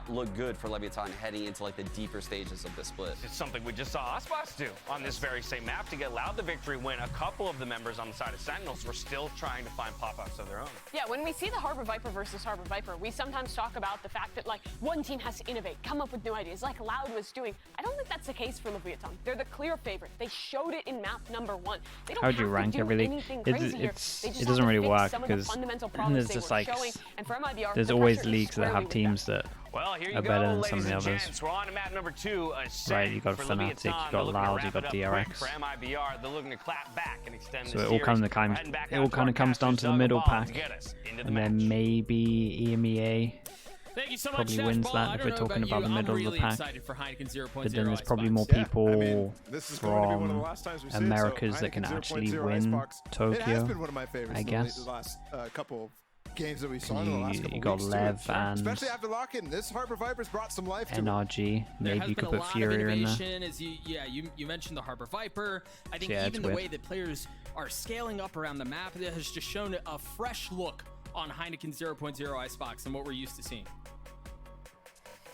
not look good for Leviathan heading into like the deeper stages of this split. It's something we just saw Icebox do on this very same map to get LEV the victory when a couple of the members on the side of Sentinels were still trying to find pop-ups of their own. Yeah, when we see the Harbor Viper versus Harbor Viper, we sometimes talk about the fact that like one team has to innovate, come up with new ideas, like Loud was doing. I don't think that's the case for Leviathan. They're the clear favorite. They showed it in map number 1. They don't How do you have rank to do everything? anything crazy here. They just It have doesn't to really fix work some of the because fundamental problems there's just they were like showing. And for MIBR, there's the always pressure is leagues that squarely have with teams them. that Well, here you are go, better than some of ladies the and others. gents. We're on to map number 2. Right, you got for Fnatic, Leviathan. you got They're looking to Loud, you wrap got it up DRX. quick for MIBR. They're looking to clap back and extend So the it all series. kind We're of heading back out to our comes down to the casters, middle Doug Ball, pack, to get us into the and match. then maybe EMEA Thank you so much, probably Dash wins Ball. that I if don't we're know talking about the you. middle I'm of the really pack. excited for Heineken 0.0 But then there's probably more Icebox. people this is going to be one of the last times we see it, so Americas that Heineken can 0.0 actually win Icebox. It has Tokyo. been one of my favorites I in guess. the last couple of games that we saw in the last couple You got weeks. LEV and especially after lock-in, this Harbor Vipers brought some life to it. NRG. There Maybe has you been could a put lot Fury of in there. innovation, as you mentioned the Harbor Viper. I think Yeah, even it's the weird. way that players are scaling up around the map that has just shown a fresh look on Heineken 0.0 Icebox and what we're used to seeing.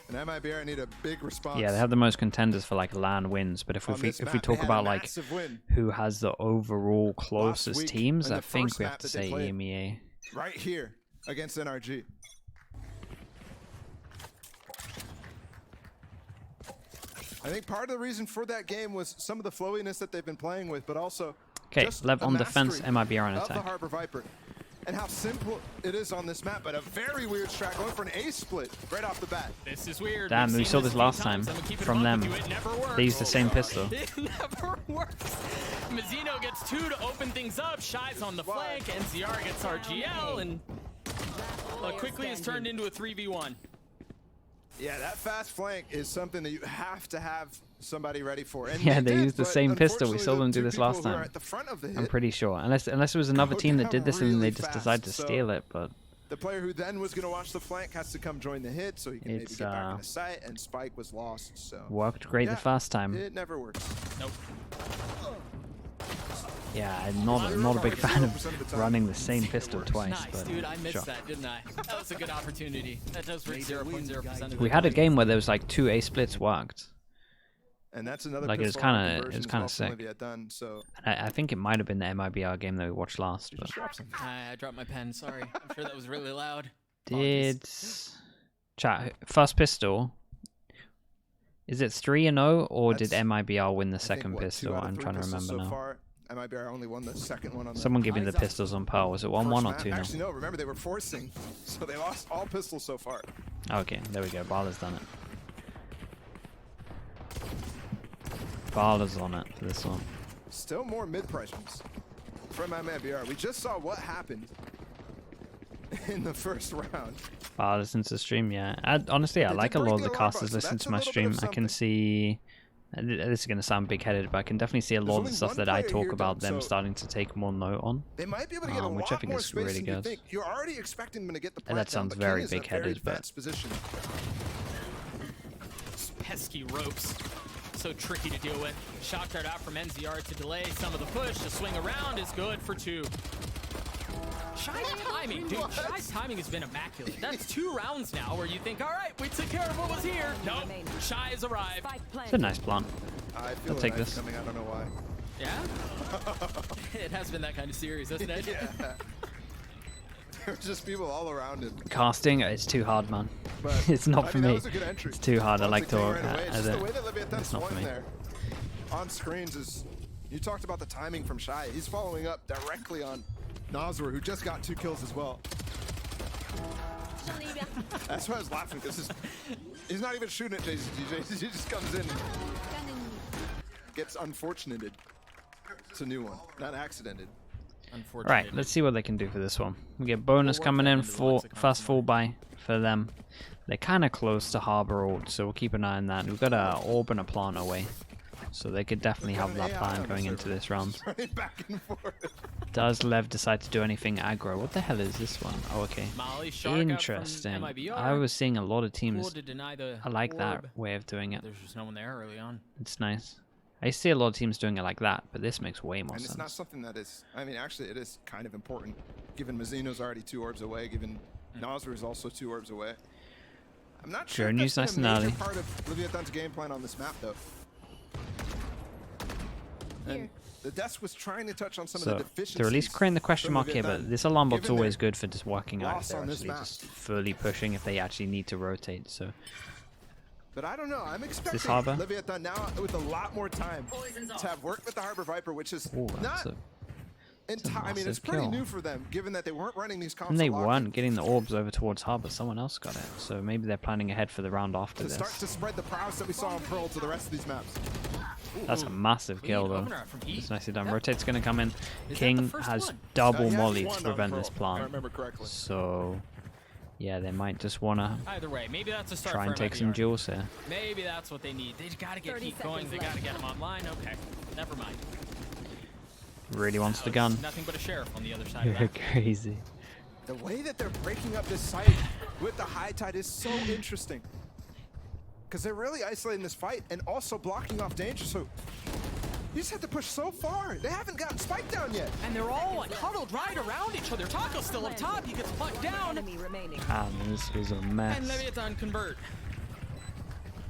And MIBR need a big response. Yeah, they have the most contenders for like LAN wins, but if On we this if we map, they talk had a about like massive win who has the overall closest week teams, in I the think first we map have to that they say played. EMEA. right here against NRG. I think part of the reason for that game was some of the flowiness that they've been playing with, but also Okay, just LEV a on defense, mastery MIBR on of the attack. Harbor Viper, and how simple it is on this map, but a very weird strat going for an A split right off the bat. This is weird. Damn, We've we seen saw this this a few last times. time I'm gonna keep it from above them. with you. It never works. They used the same pistol. It never works. Mazzino gets 2 to open things up. Shy's on the flank, and ZR gets RGL, and quickly is turned into a 3v1. Yeah, that fast flank is something that you have to have somebody ready for. And Yeah, they did, used the but same pistol. We unfortunately, saw them the do two this last people who are time. at the front of the I'm hit, pretty sure, unless it was another go team that down did this and they really just fast, decided to so- steal it. But the player who then was going to watch the flank has to come join the hit so he can maybe It's, get back into sight, and Spike was lost. So worked great the yeah, first time. it never works. Nope. Yeah, I'm not a big fan of running the same pistol twice. Nice, But dude. I missed sure. that, didn't I? That was a good opportunity. That does work 0.0% of We the had a time. game where there was like 2 A splits worked. And that's another Like, it was pistol kinda- lock it was conversion kinda as well sick. from Olivia done, so And I think it might have been the MIBR game that we watched last. But just drop some. I dropped my pen. Sorry. I'm sure that was really loud. did chat first pistol? Is it 3-0 or did That's, MIBR win the I think, second what, 2 pistol? out of I'm 3 trying to pistols remember so now. far. MIBR only won the second one on Someone the give me the pistols on par. Was it 1-1 or first 2-0? map. Actually, no. Remember, they were forcing, so they lost all pistols so far. Okay, there we go. Barla's done it. Barla's on it for this one. Still more mid-price ones from MIBR. We just saw what happened in the first round. Barla listens to the stream, yeah. Honestly, I They like did a lot break of the the alarm casters button, so listen that's to a my little bit stream. of I can something. see. This is going to sound big-headed, but I can definitely see a lot of only the stuff one that I player talk here, about Dom, them so starting to take more note on. They might be able to get a which I lot think more is space really than you good. think. You're already expecting them to get the And plant that sounds down, but very King is in a big-headed, very but- advanced position. Pesky ropes. So tricky to deal with. Shock dart out from NZR to delay some of the push. The swing around is good for 2. Shy's timing, dude. Shy's timing has been immaculate. That's 2 rounds now where you think, all right, we took care of what was here. Nope. Shy has arrived. It's a nice plant. I feel I'll take a knife this. coming. I don't know why. Yeah? It has been that kind of series, hasn't it? Yeah. There were just people all around him. Casting, it's too hard, man. But, It's not I for mean, that me. was a good entry. It's too hard. I like to. Right away. It's as just a- the way that Leviathan it's not for swung me. there on screens is. You talked about the timing from Shy. He's following up directly on Nazar, who just got 2 kills as well. That's why I was laughing, because he's not even shooting at Jason DJ. He just comes in and gets unfortunated. It's a new one, not accidented. Unfortunately. Right, let's see what they can do for this one. We get bonus We'll work coming that in into the for lexicon fast tomorrow. fall by for them. They're kind of close to Harbor Ult, so we'll keep an eye on that. We've got a orb and a plant away, so they could definitely have that plan going into this round. Running back and forth. Does Lev decide to do anything aggro? What the hell is this one? Oh, okay. Molly Shark out from Interesting. MIBR. I was seeing a lot of Cool teams. to deny the I like that orb. way of doing it. There's just no one there early on. It's nice. I see a lot of teams doing it like that, but this makes way more And it's not sense. something that is, I mean, actually it is kind of important, given Mazzino's already 2 orbs away, given Nazar is also 2 orbs away. I'm not sure Journey's if that's nice been a and major early. part of Leviathan's game plan on this map, though. And the desk was trying to touch on some of the So deficiencies. they're at least creating the question from mark here, Leviathan, but this alarm bot's given always their good for just working out if loss they're on this actually map. just fully pushing if they actually need to rotate. So But I don't know. I'm expecting Harbor? Leviathan now with a lot more time to have worked with the Harbor Viper, which is ooh, that's not a, entirely. I mean, it's massive pretty kill. new for them, given that they weren't running these comps and they a lot weren't getting the orbs over towards Harbor. Someone else got it. So maybe they're planning ahead for the round after to this. start to spread the prowess that we saw in Pearl to the rest of these maps. That's a massive kill, though. opener from Heat. It's nicely done. Rotate's going to come in. Is that the King first has one? double He had molly one to on prevent Pearl, this if I plant. remember correctly. So, yeah, they might just want to Either way, maybe that's a start try for and take some MIBR. duels here. Maybe that's what they need. They got to get 30 Heat going. They seconds got to left. get them online. Okay, never mind. Really wants the gun. Nothing but a sheriff on the other side of You're that. crazy. The way that they're breaking up this site with the high tide is so interesting. Because they're really isolating this fight and also blocking off danger. So you just have to push so far. They haven't gotten spiked down yet. And they're all like huddled right around each other. Taco's still up top. He gets plucked down. Enemy remaining. This is a And mess. Leviathan convert.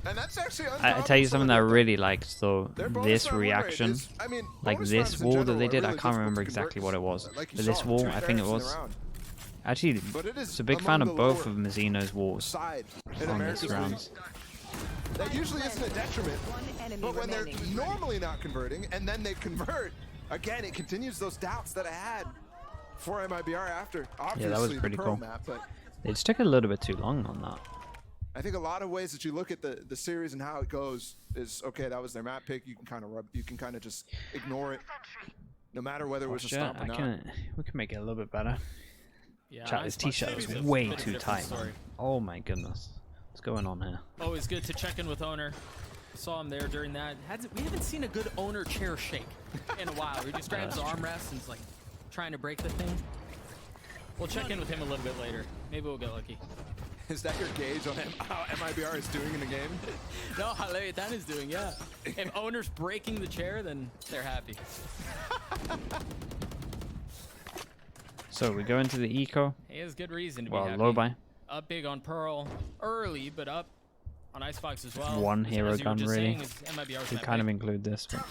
And that's actually on I top tell you of some something of that I the- really liked, though. their bonus This round win rate reaction, is- I mean, like bonus this rounds in wall that general they are did, I really can't difficult remember to exactly convert, what it was. like you But this saw, wall, two I think it ferrets in a was. round. Actually, But it it's is a big fan among of the both lower of Mizzino's walls side in on America's this league. rounds. That usually isn't a detriment. One enemy But when they're remaining. normally not converting and then they convert, again, it continues those doubts that I had for MIBR after. Obviously, that was the pretty Pearl cool. map, but They just took a little bit too long on that. I think a lot of ways that you look at the series and how it goes is okay. That was their map pick. You can kind of just ignore it, no matter whether it was a Shit, stomp or not. we can make it a little bit better. Yeah, Chat, this Icebox t-shirt is is a way bit of a too different tight. story. Man. Oh my goodness. What's going on here? Always good to check in with owner. Saw him there during that. We haven't seen a good owner chair shake in a while. He just grabs his armrest and is like trying to break the thing. We'll check in with him a little bit later. Maybe we'll get lucky. Is that your gauge on how MIBR is doing in the game? No, how Leviathan is doing, yeah. If owner's breaking the chair, then they're happy. So we go into the eco. He has good reason to be Well, happy. low buy. Up big on Pearl early, but up on Icebox as well. One As hero you were gun, just really. saying, is MIBR's We map kind of pick. include this, but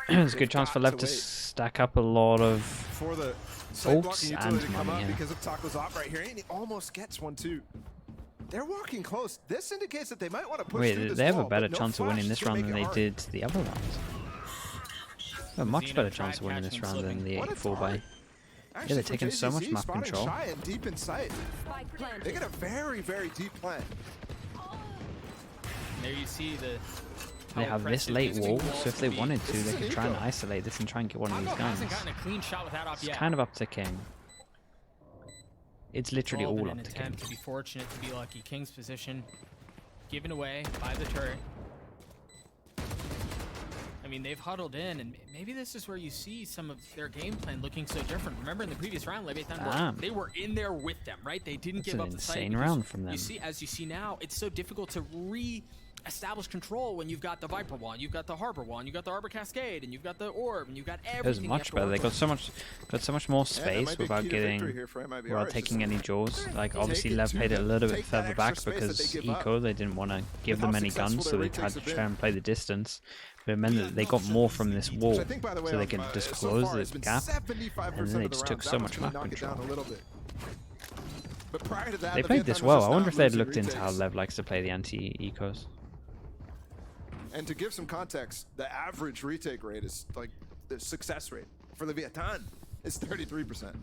it's a good chance for got Lev to to wait. stack up a lot of. For the site Bolts blocking and utility to come money, up yeah. because of Taco's op right here, and he almost gets one too. They're walking close. This indicates that they might want to push through Wait, this they have a wall, better but no chance of winning flash this is gonna round than make they it hard. did the other rounds. A much Zeno better tried chance of winning this catching him round than slipping. the What a 8-4 buy. target. Yeah, Actually, they're for taking so much JCC, map spotting control. Shy and deep in sight. Spike planted. They get a very, very deep plant. There you see the. They how have this impressive late these wall, two walls so if they can be. wanted to, This they is could an try and eco. isolate this and try and get one of these Taco guns. hasn't gotten a clean shot with that op It's yet. kind of up to King. It's literally All all been up an to King. attempt to be fortunate to be lucky. King's position given away by the turret. I mean, they've huddled in, and maybe this is where you see some of their game plan looking so different. Remember in the previous round, Leviathan Damn. they were in there with them, right? They didn't That's give an up the site. insane because round from them. You see, as you see now, it's so difficult to re-establish control when you've got the Viper wall, you've got the Harbor wall, and you've got the Harbor Cascade, and you've got the Orb, and you've got everything. It was you have much to better. work They got with. so much more Yeah, that space might be a without key to victory getting here for MIBR. without It's taking just any jaws. Like take obviously it Lev to played it a them. little bit Take that further back extra space that because they give up. eco they didn't want to give With how them any successful guns, so their they retakes tried to have been. try and play the distance. But it meant that they got more from this wall, Which I think, by the way, so they could just close the gap. 75% and then they of the just round. took That so one's much gonna map knock it down control. a little bit. But prior to that, They the played this Vietnam well. was I just wonder if not they'd losing looked into how retakes. Lev likes to play the anti-ecos. And to give some context, the average retake rate is like the success rate for Leviathan is 33%.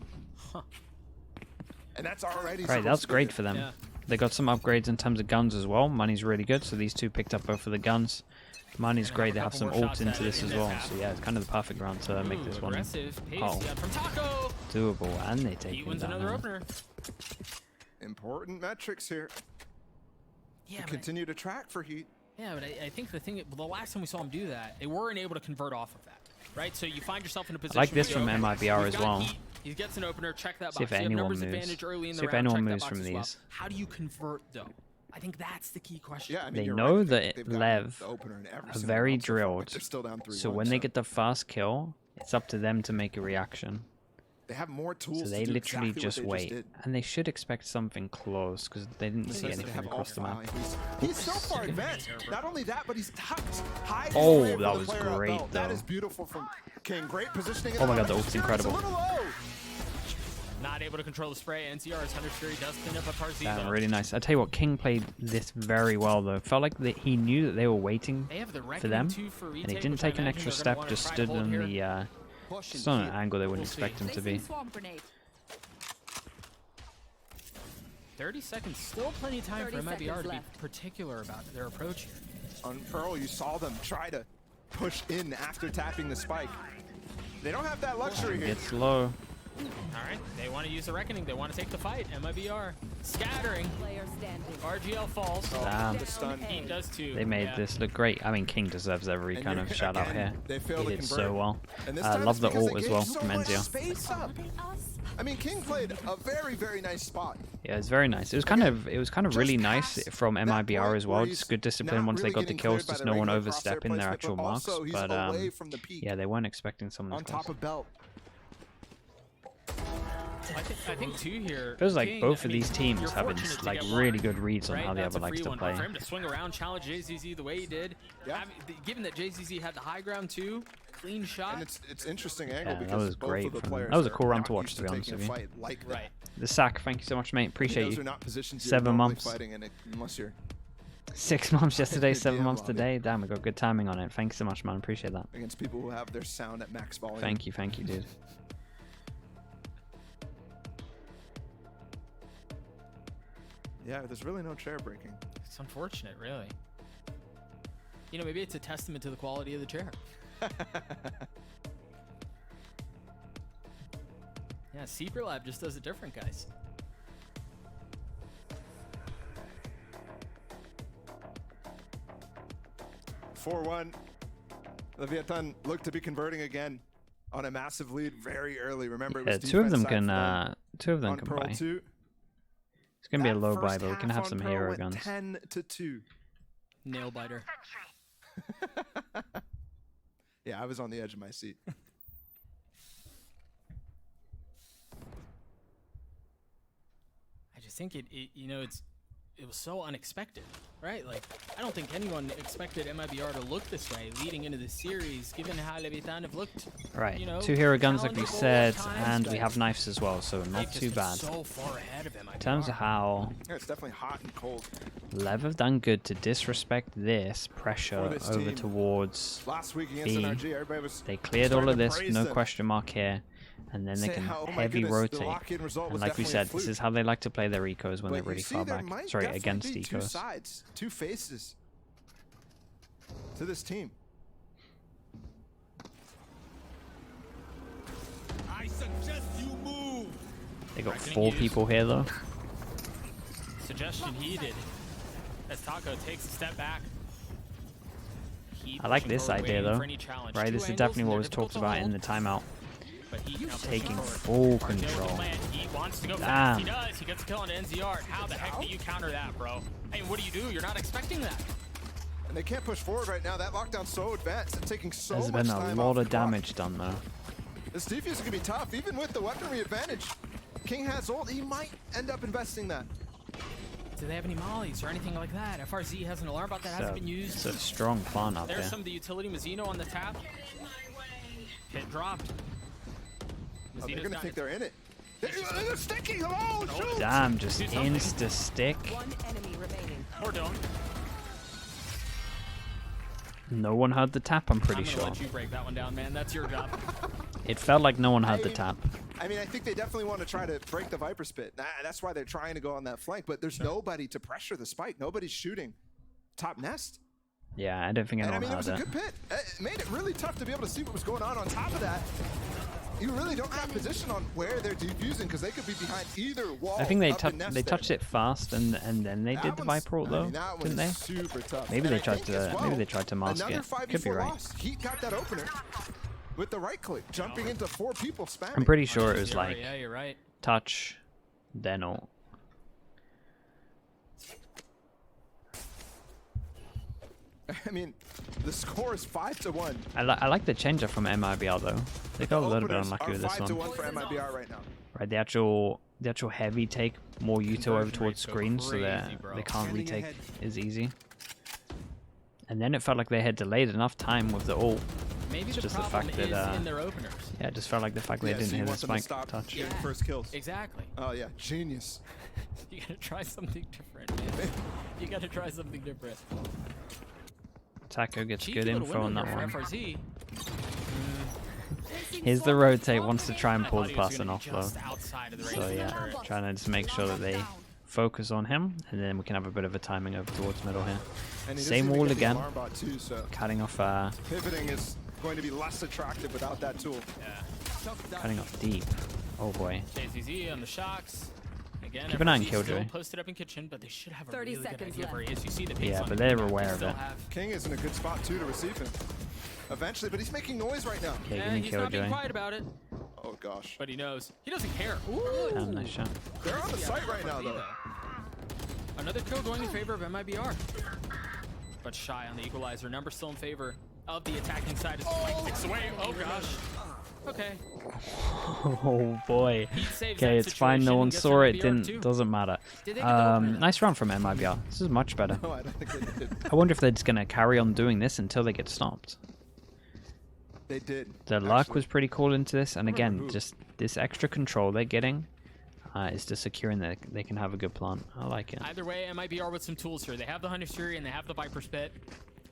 And that's already Right, supposed that's to be great it. for them. Yeah. They got some upgrades in terms of guns as well. Money's really good, so these two picked up both of the guns. Money's And great. They a have couple some more ult shots into at this it as in well. this So half. yeah, it's kind of the perfect round to make this one Aggressive pace Oh. from Taco. doable, and they take He him wins down. another now. opener. Important metrics here Yeah, to but continue to track for Heat. Yeah, but I think the last time we saw him do that, they weren't able to convert off of that, right? So you find yourself in a position. like this where, from okay, MIBR we've as got well. Heat, he gets an opener, check that See if box. You have anyone numbers moves. advantage early in the See if round, anyone check that moves box from as well. these. How do you convert though? I think that's the key question. Yeah, I mean, They you're know right. that They've got Lev the opener in every are single very round so far, but drilled. they're still down 3-1, So when they get the fast kill, it's up to them to make a reaction. They have more tools. So they to do literally exactly just what they wait. did. And they should expect something close because they didn't see They anything have across the map. He's so far advanced. Not only that, but he's tucked high. Oh, away from that the was player up great, belt. That though. is beautiful from King. Great positioning. Oh my god, the ult's incredible. It's a little low. Not able to control the spray. NCR's Hunter's Fury does clean up a Parzi. Damn, really nice. I tell you what, King played this very well though. Felt like that he knew that they were waiting They have the for them, Reckoning 2 for and he retake, didn't which I take an imagine extra they're gonna step. wanna Just try to stood hold on here. the just on an angle they wouldn't We'll expect him to be. Placing swarm grenade. 30 seconds, still plenty of time 30 for MIBR seconds to be left. particular about their approach here. On Pearl, you saw them try to push in after tapping the spike. They don't have that luxury here. Gets low. All right, they want to use the Reckoning. They want to take the fight. MIBR scattering. Player standing. RGL falls. Damn. The stun. He does too. They made yeah. this look great. I mean, King deserves every And kind you're- of shout out again, here. they failed He to did convert. so well. And this I time love it's the because ult they as gave well so from much Enzio. space up. I mean, King played a very, very nice spot. Yeah, it's very nice. It was kind of really nice from MIBR as well. Just good discipline once they got the kills, just no one overstepping their actual marks. But yeah, they weren't expecting someone On this top close. of belt. I think too here. Feels like King, both I of mean, these teams you're having fortunate to like get really one, good reads on right? how the That's other a likes free to one, play. but for him to swing around, challenge JZZ the way he did. Yeah. I mean, given that JZZ had the high ground too, clean shot. And it's interesting angle Yeah, that because was both great of the from them. players That was a are cool round not to watch, used to be honest taking with a you. fight like that. Right. The sack, thank you so much, mate. Appreciate Those you. are not positions you're 7 normally months. fighting in unless you're 6 months yesterday, 7 DM months lobby. today. Damn, we got good timing on it. Thanks so much, man. Appreciate that. against people who have their sound at max volume. Thank you, dude. Yeah, there's really no chair breaking. It's unfortunate, really. You know, maybe it's a testament to the quality of the chair. Yeah, Secret Lab just does it different, guys. (4-1). Leviathan looked to be converting again on a massive lead very early. Remember, it Yeah, was two of them defense side can for them can on Pearl buy. 2. It's gonna be a That low buy, first but we can half have on some Pearl hero went guns. 10-2. Nail biter. Yeah, I was on the edge of my seat. I just think it you know, it was so unexpected, right? Like, I don't think anyone expected MIBR to look this way leading into the series, given how Leviathan have looked. Right, You know, 2 hero guns like we challengeable said, at times, and we but have knives as well, so they've not just too been bad. So far ahead of MIBR. In terms of how Yeah, it's definitely hot and cold. Lev have done good to disrespect this For pressure this over team. towards Last week against B. NRG, everybody was They cleared all starting of to this, praise no them. question mark here, and then they Say can how, oh my heavy goodness, the rotate. lock-in result And was like we definitely a said, this fluke. is how they like to play their ecos when But they're really you see, far there back. might Sorry, definitely against be two ecos. sides, two faces to this team. I suggest you move. They got Reckoning 4 used. people here though. Suggestion heeded as Taco takes a step back. Heat I like pushing this forward, idea waiting though. for any challenge. Right, Two this is angles, definitely and what they're was difficult talked to about hold, in the timeout. but Heat now pushing Taking forward. full Argil with the control. plan. He wants to go Damn. fast. He does. He gets a kill on NZR. How the heck do you counter that, bro? Hey, what do? You're not expecting that. And they can't push forward right now. That lockdown's so advanced. It's taking so There's much been a time lot off of the clock. damage done though. This defense is going to be tough, even with the weaponry advantage. King has ult. He might end up investing that. Do they have any mollies or anything like that? FRZ has an alarm bot that hasn't been used. It's a strong plant up There's there. some of the utility. Mazzino on the tap. Hit dropped. Oh, they're Mazzino's going to got think it. they're in it. They're sticking. Hello, shoot! Damn, just Do something. insta stick. One enemy remaining. Or don't. No one heard the tap, I'm pretty I'm gonna sure. let you break that one down, man. That's your job. It felt like no one heard the tap. I mean, I think they definitely want to try to break the Viper spit. That's why they're trying to go on that flank, but there's nobody to pressure the spike. Nobody's shooting top nest. Yeah, I don't think And I anyone mean, it was heard a it. good pit. It made it really tough to be able to see what was going on top of that. You really don't have position on where they're defusing because they could be behind either wall. I think they up in nest there. touched it fast and then they That did the one's- Viper ult I though, mean, that one didn't is they? super tough. Maybe And they I tried think to as well, maybe they tried to mask another it. 5v4 Could be right. loss. Heat got that opener with the right click, jumping into 4 people spamming. I'm pretty sure it was Yeah, like yeah, you're right. touch, then ult. I mean, The score is 5-1. I like the change-up from MIBR though. They got a little bit unlucky with this 5-1 one. for MIBR right now. Right, the actual heavy take more Yuto over towards screen, so they can't retake as easy. And then it felt like they had delayed enough time with the ult. Maybe the just the problem fact is that in their openers. yeah, it just felt like the fact they Yeah, didn't so you hit the want them to spike stop touch. getting first kills. Exactly. Oh yeah, genius. You gotta try something different, man. You gotta try something different. Taco gets Cheeky good little info on window that here one. for FRZ. Here's the rotate, wants to try and I pull thought the he was person gonna off be though. just outside of the range So of the yeah, turret. trying to just make sure that they focus on him, and then we can have a bit of a timing over towards middle here. And he doesn't Same even wall get the again. alarm bot too, so Cutting off pivoting is going to be less attractive without that tool. Yeah. cutting off deep. Oh boy. JZZ on the shocks. Again, Keep an eye on FRZ still Killjoy. posted up in kitchen, but they should have a 30 really good seconds idea for left. it. As you see the pings Yeah, on but the they're map, they aware of still it. have- King is in a good spot too to receive him. Eventually, but he's making noise right now. Okay, give Yeah, me he's not being Killjoy. quiet about it, Oh gosh. but he knows. He doesn't care. Ooh. Damn, nice shot. They're on the site right now though. Another kill going in favor of MIBR. But Shy on the equalizer. Number still in favor of the attacking side as the flank takes away. Oh gosh. Okay. Oh boy. He saves Okay, that it's fine. No situation one and gets saw it. MIBR Didn't. too. Doesn't matter. Did they get the opener? Nice round from MIBR. This is much better. No, I don't think they did. I wonder if they're just gonna carry on doing this until they get stopped. They did. The luck actually. was pretty cool into this, and again, who. just this extra control they're getting is just securing that they can have a good plant. I like it. Either way, MIBR with some tools here. They have the Hunter's Fury and they have the Viper Spit.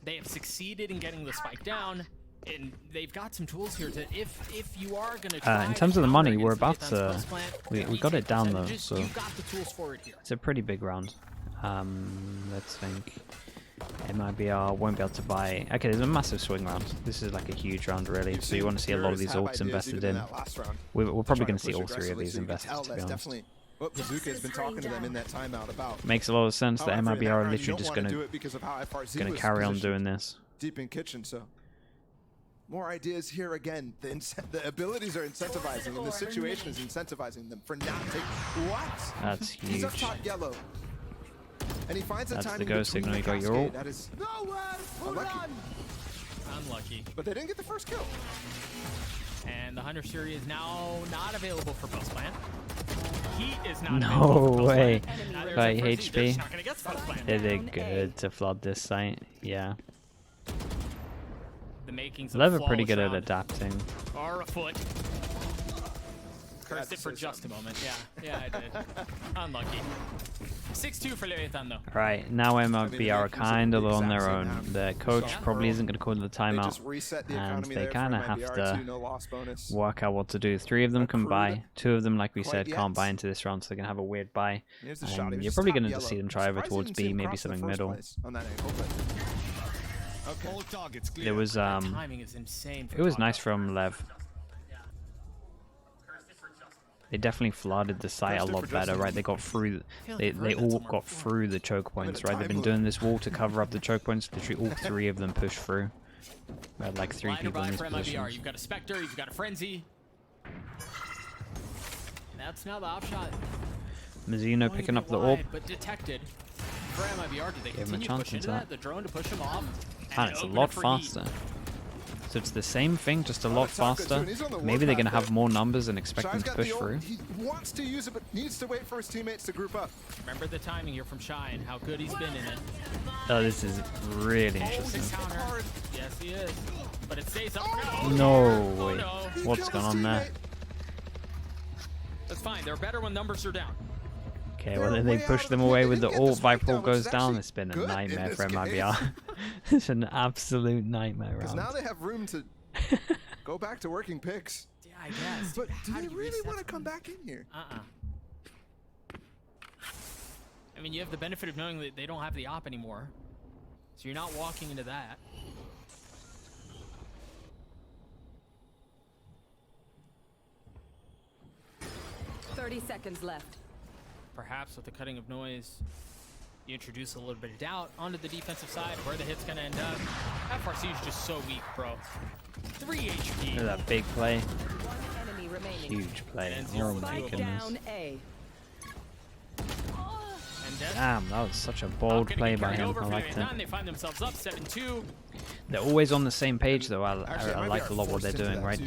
They have succeeded in getting the spike down, and they've got some tools here to if you are gonna try In to terms of the counter money, against we're the about defense to. plus plant, We got it down though, percentages, so you've got the tools for it here. it's a pretty big round. Let's think. MIBR won't be able to buy. Okay, there's a massive swing round. This is like a huge round, really. You've So you seen want to see a lot of Purists these have ults ideas invested even in. that last round. We're probably Trying going to see push all three of aggressively these so you can invested, tell to that's be honest. definitely what Bazooka has been talking to them in that timeout about. Makes a lot of sense that However, in MIBR are round, you literally don't just wanna going do to it because of how FRZ was carry on positioned doing this. deep in kitchen. So more ideas here again. The abilities are incentivizing, and the situation is incentivizing them for not taking. What? That's He's up huge. top yellow. And he finds a That's the timing go between signal. the You got your cascade. ult. That is Nowhere to unlucky. run. Unlucky. But they didn't get the first kill. And the Hunter's Fury is now not available for Post Plant. He is not No available for Post way. Plant. Neither By is FRZ. They're HP. just not gonna get Post Plant. They did good to flood this site. Yeah. The makings of LEV a are pretty good flawless at round. adapting. Or a foot. Cursed to it for say just something. a moment. Yeah, I did. Unlucky. 6-2 for Leviathan though. Right, now MIBR are kind of on their own. The coach So probably Pearl, isn't going to call the They timeout, just reset the and economy they there kind for of have MIBR to no loss bonus. work out what to do. 3 of them can Accrued. buy. 2 of them, like we Quite said, yet. can't buy into this round, so they're going to have a weird buy. Here's the shot. He was You're just probably top going to just see yellow. them try over Surprised you towards didn't see B, him maybe cross in the something first middle. place on that angle, but okay. All targets clear. There was Timing is insane. For it was Taco. nice from Lev. They definitely flooded the site a Cursed it lot for better, Justin. right? They got through. feel like They I've heard that all somewhere got before. through the choke points, right? They've been time doing this wall to cover up the choke points. Literally, all 3 of them pushed through. We had like 3 Liner people in buy these for MIBR. positions. You've got a Spectre, you've got a Frenzy. That's now the op shot. Mizuno Going a picking bit up the wide, orb. but detected. For MIBR, did they Gave him a continue to chance push into into that? that. The drone to push him off? And it's a lot faster. So it's the same thing, just a lot Taco too, faster. and he's on the Maybe they're warpath going to have there. more numbers and expect them Shy's to got push the ult. through. He wants to use it, but needs to wait for his teammates to group up. Remember the timing here from Shy and how good he's been in it. Oh, this is really Oh, interesting. the counter. Yes, he is. But it stays up. No Oh, way. no. What's Killed going his on there? teammate. That's fine. They're better when numbers are down. Okay, They're well then they way out push of them the away game. with They the didn't get ult. the Viper spike down, ult which goes is down. actually It's been a good in nightmare this for game. MIBR. It's an absolute nightmare Because round. now they have room to go back to working picks. Yeah, I guess. But do How they you really reset want to from come this? back in here? I mean, you have the benefit of knowing that they don't have the op anymore. So you're not walking into that. Thirty seconds left. Perhaps with the cutting of noise, you introduce a little bit of doubt onto the defensive side where the hit's going to end up. FRC is just so weak, bro. 3 Look at HP. that big play. One enemy remaining. Huge play. And Oh zero my Spike goodness. down A. And dead. Damn, that was such a bold play by him. I liked it. They find themselves up 7-2. They're always on the same page though. Actually, I like a lot what they're doing, right?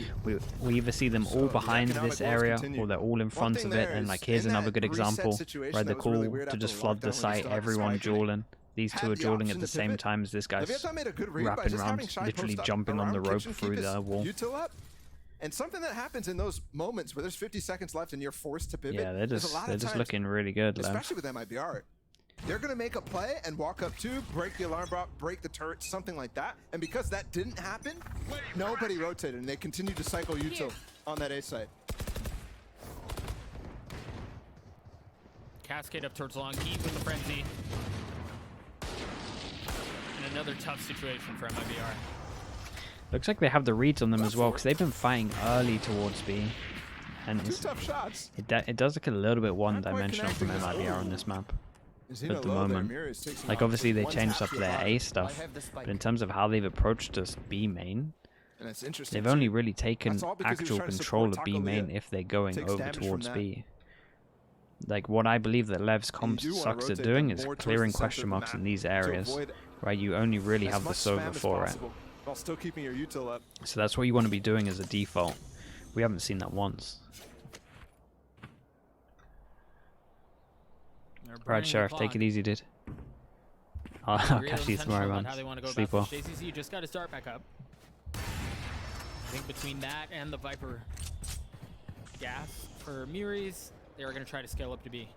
We either see them all behind this area or they're all in front of it, and like here's another good example, right? They're cool to just flood the site, everyone dueling. These two are dueling at the same time as this guy's wrapping around, literally jumping on the rope through the wall. And something that happens in those moments where there's 50 seconds left and you're forced to pivot. Yeah, they're just looking really good, especially with MIBR. They're gonna make a play and walk up to, break the alarm bot, break the turret, something like that. And because that didn't happen, nobody rotated, and they continued to cycle util on that A site. Cascade up towards long, keep with the frenzy. And another tough situation for MIBR. Looks like they have the reads on them as well, because they've been fighting early towards B. And Two tough shots. it does look a little bit one-dimensional from MIBR on this map at the moment. Like, obviously they changed up their A stuff, but in terms of how they've approached this B main, they've only really taken actual control of B main if they're going over towards B. Like, what I believe that LEV's comp sucks at doing is clearing question marks in these areas, right? You only really have the Sova for it. While still keeping your util up. So that's what you want to be doing as a default. We haven't seen that once. Alright, Sheriff, take it easy, dude. I'll catch you tomorrow, man. Sleep well. JCC just got to start back up. I think between that and the Viper gas for Muris, they are going to try to scale up to B.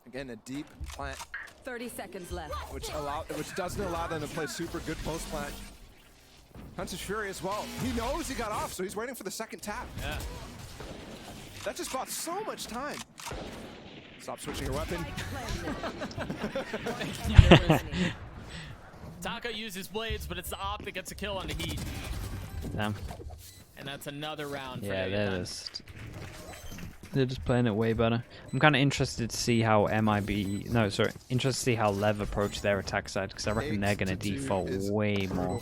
Again, a deep plant. 30 seconds left. Which doesn't allow them to play super good post plant. Hunter's Fury as well. He knows he got off, so he's waiting for the second tap. Yeah. That just bought so much time. Stop switching your weapon. Taka uses blades, but it's the op that gets a kill on the Heat. Damn. And that's another round for yeah, they're just playing it way better. I'm kind of interested to see how interested to see how LEV approach their attack side, because I reckon they're going to default way more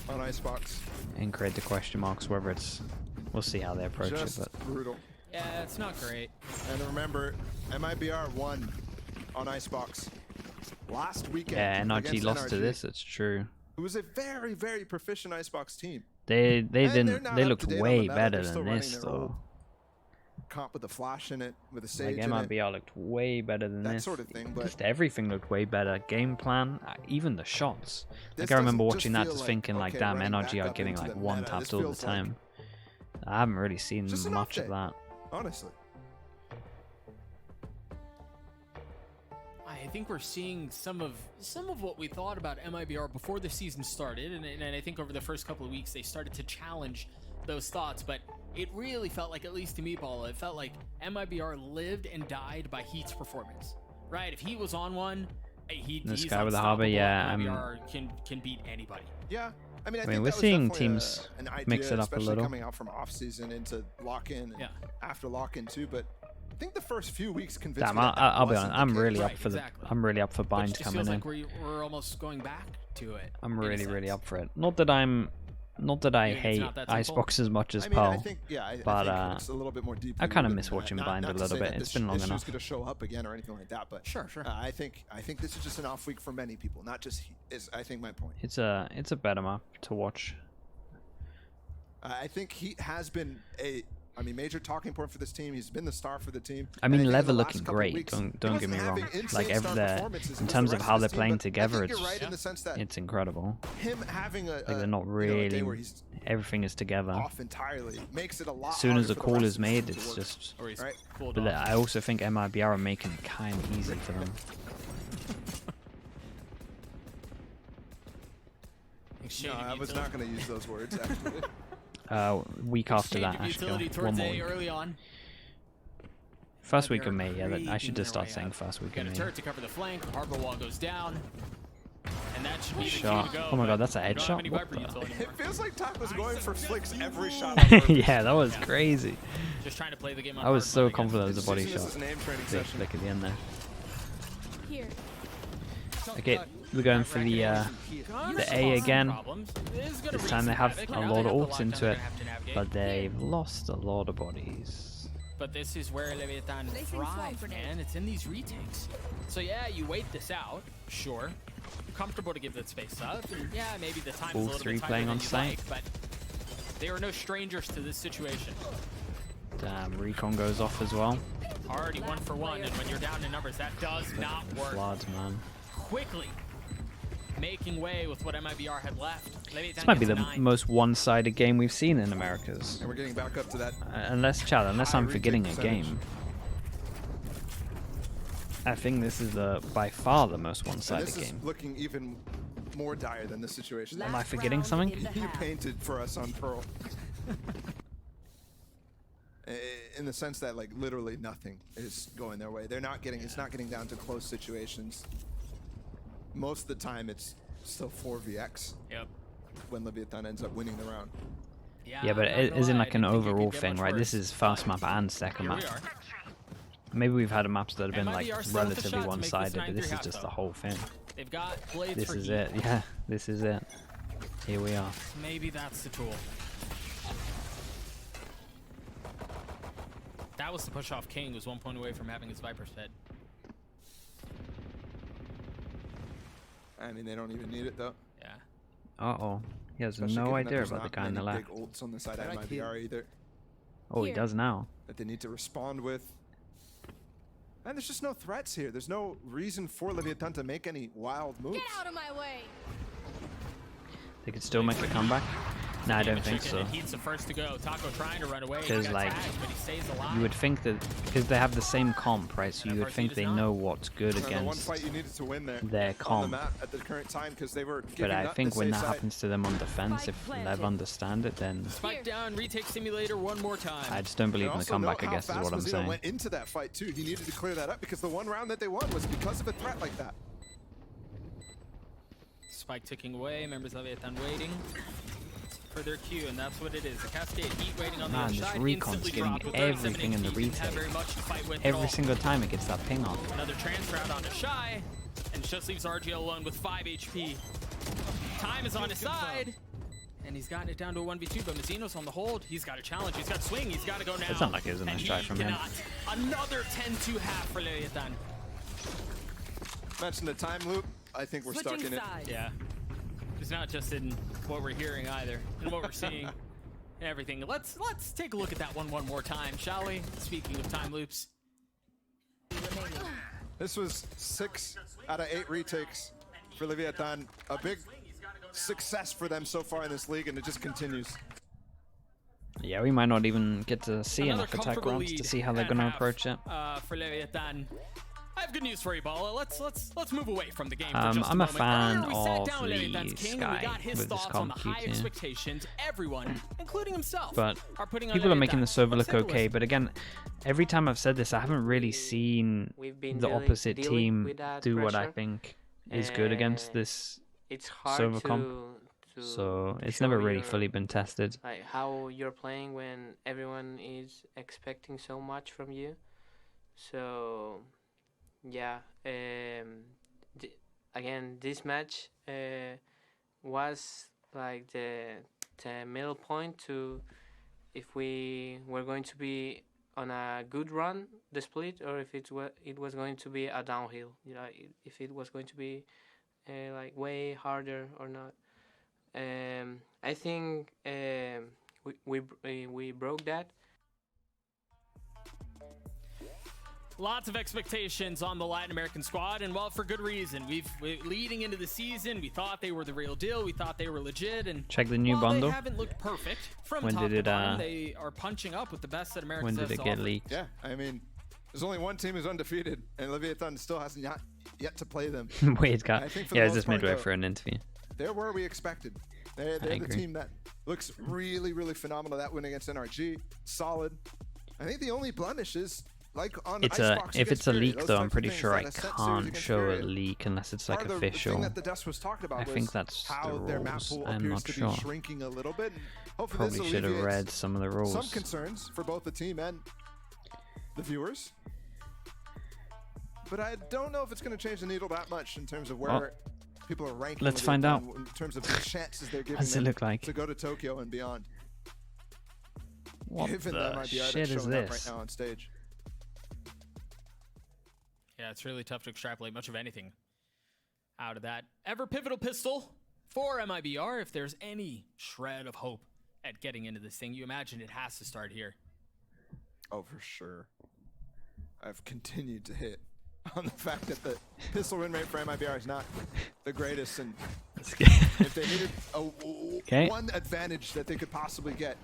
on Icebox and create the question marks, whether it's, we'll see how they approach it, but brutal. Yeah, it's not great. And remember, MIBR won on Icebox last weekend. Yeah, NRG lost to this, it's true. It was a very, very proficient Icebox team. They looked way better than this though. Comp with a flash in it, with a sage like MIBR looked way better than that this. Sort of thing, but just everything looked way better. Game plan, even the shots. Like I remember watching that, just thinking like, damn, NRG are getting like one tapped all the time. I haven't really seen much of that. Honestly, I think we're seeing some of what we thought about MIBR before the season started, and I think over the first couple of weeks they started to challenge those thoughts, but it really felt like, at least to me, Paula, it felt like MIBR lived and died by Heat's performance. Right? If Heat was on one, this guy with the harbor, yeah, MIBR can beat anybody. Yeah. I mean, we're seeing teams mix it up a little. Coming out from off season into lock-in, and after lock-in too. But I think the first few weeks convinced me. I'll be honest. I'm really up for I'm really up for Bind coming in. Like we're almost going back to it. I'm really up for it. Not that I hate Icebox as much as Paul, but it's a little bit more deep. I kind of miss watching Bind a little bit. It's been long enough. Going to show up again or anything like that, but sure. I think this is just an off week for many people, not just he. Is I think my point. It's a better map to watch. I think he has been major talking point for this team. He's been the star for the team. I mean, LEV are looking great. Don't get me wrong. Like in terms of how they're playing together, it's incredible. Him having they're not really. Everything is together. Off entirely makes it a lot. As soon as a call is made, it's just. Right. But I also think MIBR are making it kind of easy for them. No, I was not going to use those words, actually. Week after that, actually. One more week. Early on. First week of May, yeah. I should just start saying first week of May. Turret to cover the flank. The harbor wall goes down. And that should be the key shot. to go, oh my god, that's a headshot. It feels like Top was going for flicks every shot. Yeah, that was crazy. Just trying to play the game on I was so confident it was a body shot. Flick at the end there. Okay, we're going for the A again. This time they have a lot of ults into it, but they've lost a lot of bodies. but this is where Leviathan thrive, man. It's in these retakes. So yeah, you wait this out, sure. Comfortable to give that space up. And yeah, maybe the time is a little bit tighter playing than on you'd site. like, but they are no strangers to this situation. Damn, recon goes off as well. Already 1 for 1, and when you're down in numbers, that does not work. Floods, man. Quickly making way with what MIBR had left. This might be the most one-sided game we've seen in Americas. And we're getting back up to that. Unless I'm forgetting a game. I think this is by far the most one-sided this game. Is looking even more dire than this situation. Am I forgetting something? You painted for us on Pearl. In the sense that, like, literally nothing is going their way. They're not getting. It's not getting down to close situations. Most of the time, it's still 4vx. Yep. When Leviathan ends up winning the round. Yeah, but it isn't like an overall thing, right? This is first map and second map. Maybe we've had maps that have been like relatively one-sided, but this is just the whole thing. They've got blades. This is it. Yeah, this is it. Here we are. Maybe that's the tool. That was the push off. King was 1 point away from having his Viper's Pit. I mean, they don't even need it though. Yeah. Uh-oh. He has Especially no given that idea there's about the not guy on the many left. big ults on the side of MIBR either. Oh, he does now. That they need to respond with. And there's just no threats here. There's no reason for Leviathan to make any wild moves. Get out of my way. They could still make the comeback? No, I don't think so. He's the first to go. Taco trying to run away. Because, like, but he stays alive. you would think that, because they have the same comp, right? So you would think they know what's good The one against fight you needed to win there their on the comp. map at the current time because they were But giving I up think the when safe that side. happens to them on defense, if Lev understand it, then Spike down, retake simulator one more time. I just don't believe in the Also comeback, note I how guess is fast what I'm Mazino saying. went into that fight too. He needed to clear that up because the one round that they won was because of a threat like that. Spike ticking away, members of Leviathan waiting for their cue, and that's what it is. The Cascade Heat waiting on the Man, outside. this recon's getting everything in the retake. Every single time it gets that ping on. Another transfer out onto Shy, and just leaves RGL alone with 5 HP. Time is on his side, and he's gotten it down to a 1v2, but Mazino's on the hold. He's got a challenge, he's got a swing, he's got to go now. It's not like it was a nice try from him. Another 10-2 half for Leviathan. Mentioned the time loop. I think we're stuck in it. Yeah. It's not just in what we're hearing either, and what we're seeing, everything. Let's take a look at that one more time, shall we? Speaking of time loops. This was 6 out of 8 retakes for Leviathan. A big success for them so far in this league, and it just continues. Yeah, we might not even get to see enough attack rounds to see how they're going to approach it. For Leviathan. I have good news for you, Bala. Let's move away from the game for just I'm a moment. fan Earlier, we sat of down with Leviathan's King, and we Sky got his with this thoughts on the high compute, yeah. expectations everyone, including himself, But are putting on people are making Leviathan. the server Let's look take a okay. listen. But again, every time I've said this, I haven't really seen the opposite team do what I think is good against this it's hard server to, comp. to So it's show never really your- fully been tested. like how you're playing when everyone is expecting so much from you. So yeah, again, this match was like the middle point to if we were going to be on a good run, the split, or if it was going to be a downhill. You know, if it was going to be like way harder or not. I think we broke that. Lots of expectations on the Latin American squad, and well, for good reason. Leading into the season, we thought they were the real deal. We thought they were legit, and Check the new while bundle. they haven't looked perfect from When top did to it, bottom, they are punching up with the best that America When has did it to get offer. leaked? Yeah, I mean, there's only one team who's undefeated, and Leviathan still hasn't yet to play them. Weird guy. I think for the Yeah, is most this part, midway though, for an interview? They're where we expected. They're the agree. team that looks really, really phenomenal. That win against NRG, solid. I think the only blemish is like on It's Icebox if against it's a Fury, leak those though, types I'm of pretty things, sure I like a set series can't against show a Fury. leak unless it's like Part of official. The thing that the desk was talking about I was think that's the how their map rules. pool I'm appears not to sure. be shrinking a little bit. Hopefully Probably this should have alleviates read some of the rules. some concerns for both the team and the viewers. But I don't know if it's going to change the needle that much in terms of where people are ranking. Let's find out. In terms of the chances they're giving What does it them look like? to go to Tokyo and beyond. What given the that MIBR shit that's is showing up right this? now on stage. Yeah, it's really tough to extrapolate much of anything out of that ever pivotal pistol for MIBR. If there's any shred of hope at getting into this thing, you imagine it has to start here. Oh, for sure. I've continued to hit on the fact that the pistol win rate for MIBR is not the greatest, and if they needed one advantage that they could possibly get,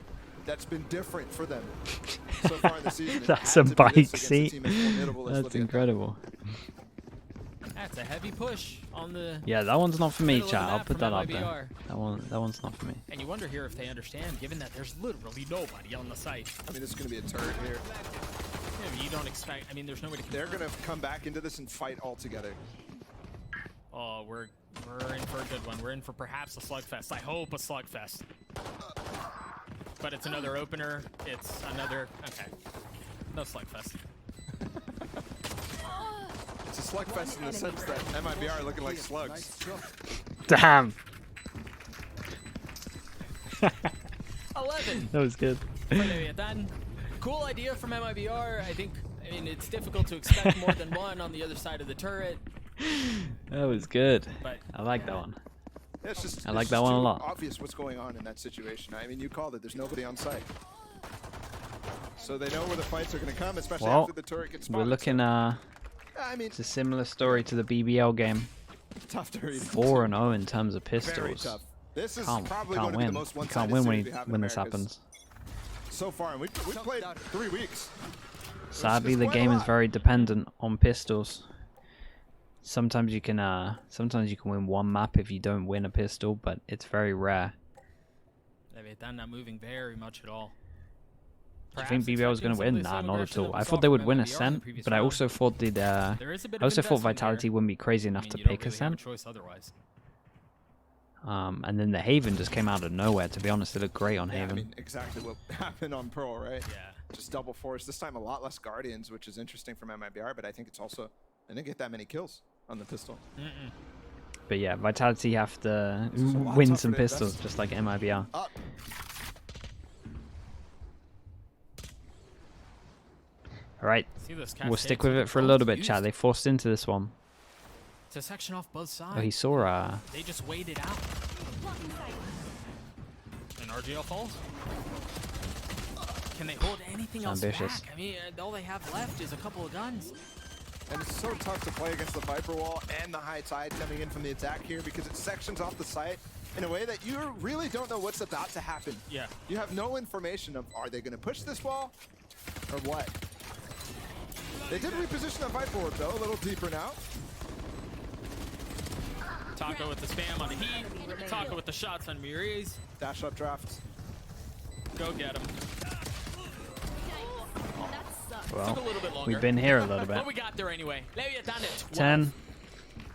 that's been different for them so far in the season. That's a bike seat. That's incredible. That's a heavy push on the. Yeah, that one's not for me, middle of the chat. I'll map put from that up MIBR. there. That one's not for me. And you wonder here if they understand, given that there's literally nobody on the site. I mean, this is going to be a turret here. Yeah, you don't expect. I mean, there's nobody. They're going to come back into this and fight all together. Oh, we're in for a good one. We're in for perhaps a slugfest. I hope a slugfest. But it's another opener. It's another. Okay. No slugfest. It's a slugfest in the sense that MIBR are looking like slugs. Damn. 11. That was good. Cool idea from MIBR. I mean, it's difficult to expect more than one on the other side of the turret. That was good. But I like that one. Yeah, it's just, I like that one a lot. Obvious what's going on in that situation. I mean, you called it. There's nobody on site. So they know where the fights are going to come, especially after the turret gets spotted. We're looking, I mean, it's a similar story to the BBL game. Tough to read. 4-0 in terms of pistols. Very tough. This is Can't probably going to be the most win. one-sided Can't win series we have in when this Americas happens. so far, and we've played 3 weeks. Sadly, the quite a game is lot. very dependent on pistols. Sometimes you can win one map if you don't win a pistol, but it's very rare. They're not moving very much at all. Do you think BBL was going to win? Nah, not at all. I thought they would win Ascent, but I also thought Vitality wouldn't be crazy enough to pick Ascent. And then the Haven just came out of nowhere. To be honest, it looked great on Haven. I mean, exactly what happened on Pearl, right? Yeah. Just double force. This time a lot less Guardians, which is interesting from MIBR, but I think it's also, they didn't get that many kills on the pistol. But yeah, Vitality have to win some pistols, just like MIBR. Up. Alright, we'll stick with it for a little bit, chat. They forced into this one. It's a section off both sides. Oh, he saw They just waited out. And RGL falls. Can they hold anything else ambitious. back? I mean, all they have left is a couple of guns. And it's so tough to play against the Viper Wall and the high tide coming in from the attack here because it sections off the site in a way that you really don't know what's about to happen. Yeah. You have no information of, are they going to push this wall or what? They did reposition the Viper Orb though, a little deeper now. Taco with the spam on the heat. Taco with the shots on Muriz. Dash up draft. Go get him. Well, Took a little bit longer. we've been here a little bit. But we got there anyway. Leviathan at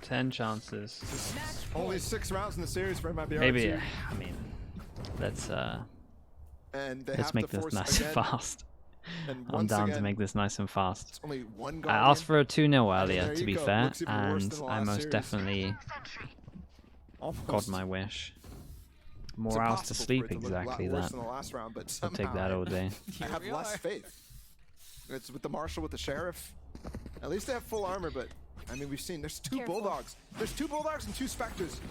10 chances. Only 6 rounds in the series for MIBR. Maybe, I mean, let's make this nice and fast. I'm down to make this nice and fast. Only one I asked for a 2-0 earlier, there to you be go. fair, Looks even worse and than the I last most series. definitely got my wish. More hours to sleep, exactly that. I'll take that all day. I have less faith. It's with the Marshal, with the Sheriff. At least they have full armor, but I mean, we've seen there's 2 Bulldogs. There's 2 Bulldogs and 2 Spectres.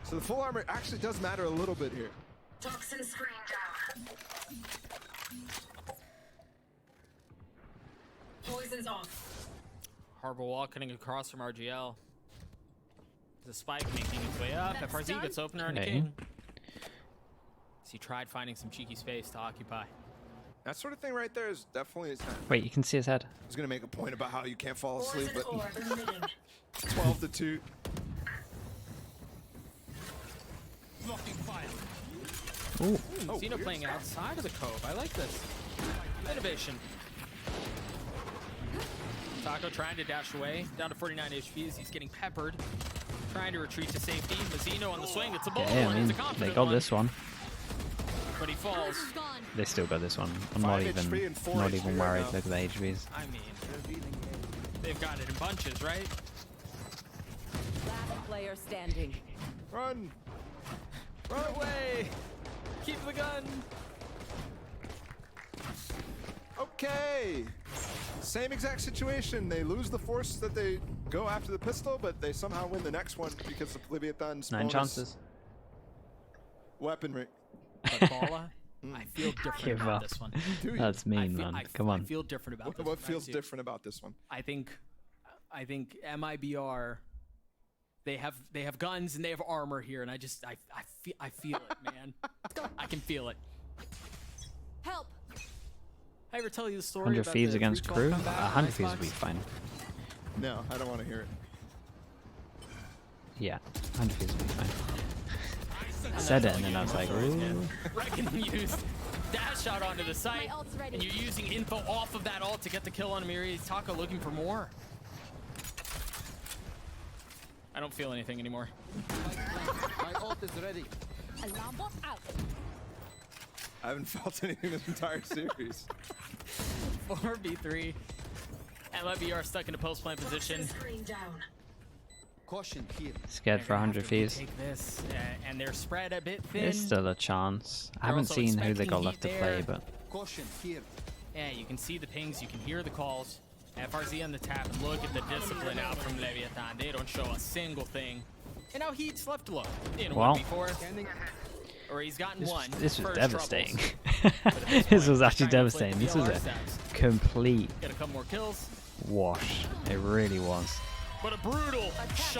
So the full armor actually does matter a little bit here. Toxin screen down. Poison's off. Harbor Wall cutting across from RGL. The spike making its way up. FRZ gets opener and a king. So he tried finding some cheeky space to occupy. That sort of thing right there is definitely. Wait, you can see his head. I was gonna make a point about how you can't fall asleep, but 12 to 2. Ooh. Zeno playing outside of the cove. I like this. Innovation. Taco trying to dash away. Down to 49 HP as he's getting peppered. Trying to retreat to safety. Mazzino on the swing. It's a bold Yeah, one. I mean, It's a confident they got one. this one. But he falls. They still got this one. I'm 5 not HP even and 4 not HP even right worried. now. Look at the HVs. I mean, they've got it in bunches, right? Last player standing. Run! Run away! Keep the gun! Okay. Same exact situation. They lose the force that they go after the pistol, but they somehow win the next one because of Leviathan's 9 chances. Weaponry. But Bala, I feel different Give about up. this one. That's mean, man. Come on. I feel different about this What one. feels different about this one? I think MIBR, they have guns and they have armor here, and I feel it, man. I can feel it. Help! I ever tell you the story 100 about Thieves the against 3-12 Crew? comeback on 100 Thieves Icebox? will be fine. No, I don't want to hear it. Yeah, 100 Thieves will be fine. I said it and then I was like, ooh. Reckon used dash shot onto the site, and you're using info off of that ult to get the kill on Amiri. Taco looking for more. I don't feel anything anymore. My ult is ready. Alarm bot out. I haven't felt anything this entire series. 4v3. MIBR stuck in a post plant position. Screen down. Caution here. Scared for 100 Thieves. Take this, and they're spread a bit thin. There's still a chance. I They're haven't also seen who they got expecting left to heat play, there. but Caution here. Yeah, you can see the pings, you can hear the calls. FRZ on the tap, and look at the discipline out from Leviathan. They don't show a single thing. And now Heat's left alone in a Well, 1v4. Or he's gotten one. this was first devastating. troubles. This was actually Trying to flip devastating. the This was LR a steps. complete Get a couple more kills. wash. It really was. But a brutal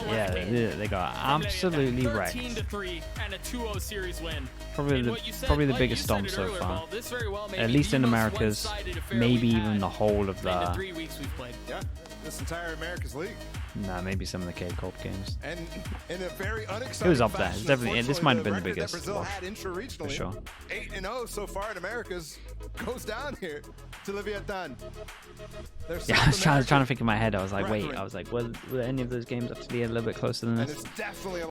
Yeah, they got absolutely wrecked. 13-3 and a 2-0 series win. Probably And the what you said, probably the like biggest you said stomp it so earlier, far. Paul, this very well may At be least the in most Americas, one-sided affair maybe we've even had the whole of in the the. 3 weeks we've played. Yeah, this entire America's League. Nah, maybe some of the K-Corp games. And in a very unexciting It was up there. fashion, It's definitely. This might have been the record that biggest Brazil wash, had intra-regionally, for sure. 8-0 so far in Americas, goes down here to Leviathan. Yeah, I was trying to think in my head. I was like, wait. I was like, were any of those games actually a little bit closer than And this? it's definitely a